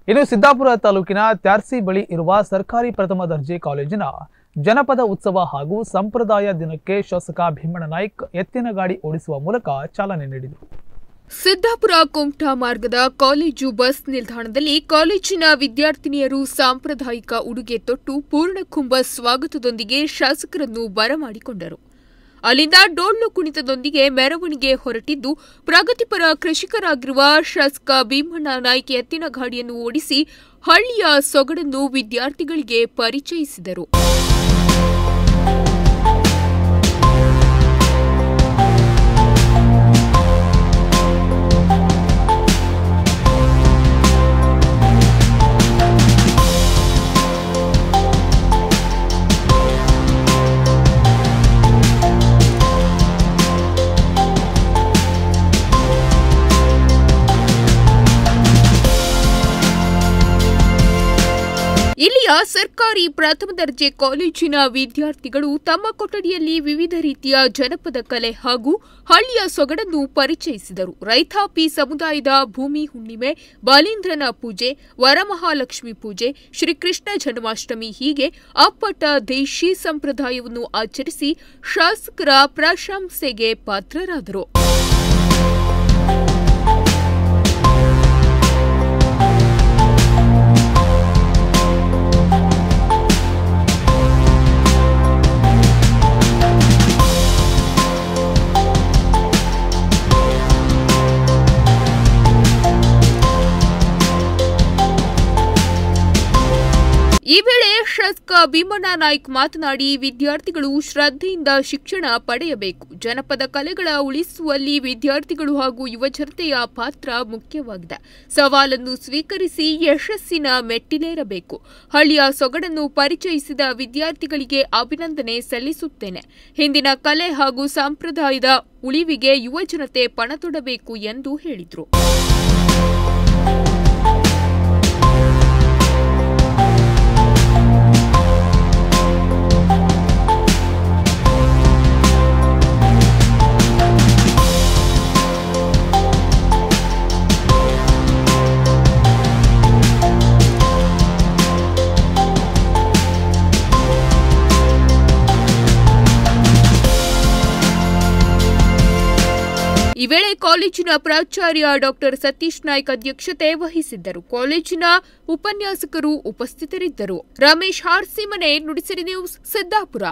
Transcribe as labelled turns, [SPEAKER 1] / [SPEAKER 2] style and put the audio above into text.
[SPEAKER 1] ಇನ್ನು ಸಿದ್ದಾಪುರ ತಾಲೂಕಿನ ತ್ಯಾರ್ಸಿ ಬಳಿ ಇರುವ ಸರ್ಕಾರಿ ಪ್ರಥಮ ದರ್ಜೆ ಕಾಲೇಜಿನ ಜನಪದ ಉತ್ಸವ ಹಾಗೂ ಸಂಪ್ರದಾಯ ದಿನಕ್ಕೆ ಶಾಸಕ ಭೀಮಣ್ಣ ನಾಯ್ಕ್ ಎತ್ತಿನ ಗಾಡಿ ಓಡಿಸುವ ಮೂಲಕ ಚಾಲನೆ ನೀಡಿದರು.
[SPEAKER 2] ಸಿದ್ದಾಪುರ ಕುಮಟಾ ಮಾರ್ಗದ ಕಾಲೇಜು ಬಸ್ ನಿಲ್ದಾಣದಲ್ಲಿ ಕಾಲೇಜಿನ ವಿದ್ಯಾರ್ಥಿನಿಯರು ಸಾಂಪ್ರದಾಯಿಕ ಉಡುಗೆ ತೊಟ್ಟು ಪೂರ್ಣಕುಂಭ ಸ್ವಾಗತದೊಂದಿಗೆ ಶಾಸಕರನ್ನು ಬರಮಾಡಿಕೊಂಡರು. ಅಲ್ಲಿಂದ ಡೊಳ್ಳು ಕುಣಿತದೊಂದಿಗೆ ಮೆರವಣಿಗೆ ಹೊರಟಿದ್ದು, ಪ್ರಗತಿಪರ ಕೃಷಿಕರಾಗಿರುವ ಶಾಸಕ ಭೀಮಣ್ಣ ನಾಯ್ಕ್ ಎತ್ತಿನ ಗಾಡಿಯನ್ನು ಓಡಿಸಿ ಹಳ್ಳಿಯ ಸೊಗಡನ್ನು ವಿದ್ಯಾರ್ಥಿಗಳಿಗೆ ಪರಿಚಯಿಸಿದರು. ಇಲ್ಲಿಯ ಸರ್ಕಾರಿ ಪ್ರಥಮ ದರ್ಜೆ ಕಾಲೇಜಿನ ವಿದ್ಯಾರ್ಥಿಗಳು ತಮ್ಮ ಕೊಠಡಿಯಲ್ಲಿ ವಿವಿಧ ರೀತಿಯ ಜನಪದ ಕಲೆ ಹಾಗೂ ಹಳ್ಳಿಯ ಸೊಗಡನ್ನು ಪರಿಚಯಿಸಿದರು. ರೈತಾಪಿ ಸಮುದಾಯದ ಭೂಮಿ ಹುಣ್ಣಿಮೆ, ಬಾಲೀಂದ್ರನ ಪೂಜೆ, ವರಮಹಾಲಕ್ಷ್ಮಿ ಪೂಜೆ, ಶ್ರೀಕೃಷ್ಣ ಜನ್ಮಾಷ್ಟಮಿ ಹೀಗೆ ಅಪ್ಪಟ ದೇಶಿ ಸಂಪ್ರದಾಯವನ್ನು ಆಚರಿಸಿ ಶಾಸಕರ ಪ್ರಶಂಸೆಗೆ ಪಾತ್ರರಾದರು. ಈ ವೇಳೆ ಶಾಸಕ ಭೀಮಣ್ಣ ನಾಯ್ಕ್ ಮಾತನಾಡಿ, ವಿದ್ಯಾರ್ಥಿಗಳು ಶ್ರದ್ಧೆಯಿಂದ ಶಿಕ್ಷಣ ಪಡೆಯಬೇಕು. ಜನಪದ ಕಲೆಗಳ ಉಳಿಸುವಲ್ಲಿ ವಿದ್ಯಾರ್ಥಿಗಳು ಹಾಗೂ ಯುವಜನತೆಯ ಪಾತ್ರ ಮುಖ್ಯವಾಗಿದೆ. ಸವಾಲನ್ನು ಸ್ವೀಕರಿಸಿ ಯಶಸ್ಸಿನ ಮೆಟ್ಟಿಲೇರಬೇಕು. ಹಳ್ಳಿಯ ಸೊಗಡನ್ನು ಪರಿಚಯಿಸಿದ ವಿದ್ಯಾರ್ಥಿಗಳಿಗೆ ಅಭಿನಂದನೆ ಸಲ್ಲಿಸುತ್ತೇನೆ. ಹಿಂದಿನ ಕಲೆ ಹಾಗೂ ಸಂಪ್ರದಾಯದ ಉಳಿವಿಗೆ ಯುವಜನತೆ ಪಣತೊಡಬೇಕು ಎಂದು ಹೇಳಿದರು. ಈ ವೇಳೆ ಕಾಲೇಜಿನ ಪ್ರಾಚಾರ್ಯ ಡಾಕ್ಟರ್ ಸತೀಶ್ ನಾಯ್ಕ್ ಅಧ್ಯಕ್ಷತೆ ವಹಿಸಿದ್ದರು. ಕಾಲೇಜಿನ ಉಪನ್ಯಾಸಕರು ಉಪಸ್ಥಿತರಿದ್ದರು. ರಮೇಶ್ ಹಾರ್ಸಿಮನೆ, ನುಡಿಸಿರಿ ನ್ಯೂಸ್, ಸಿದ್ದಾಪುರ.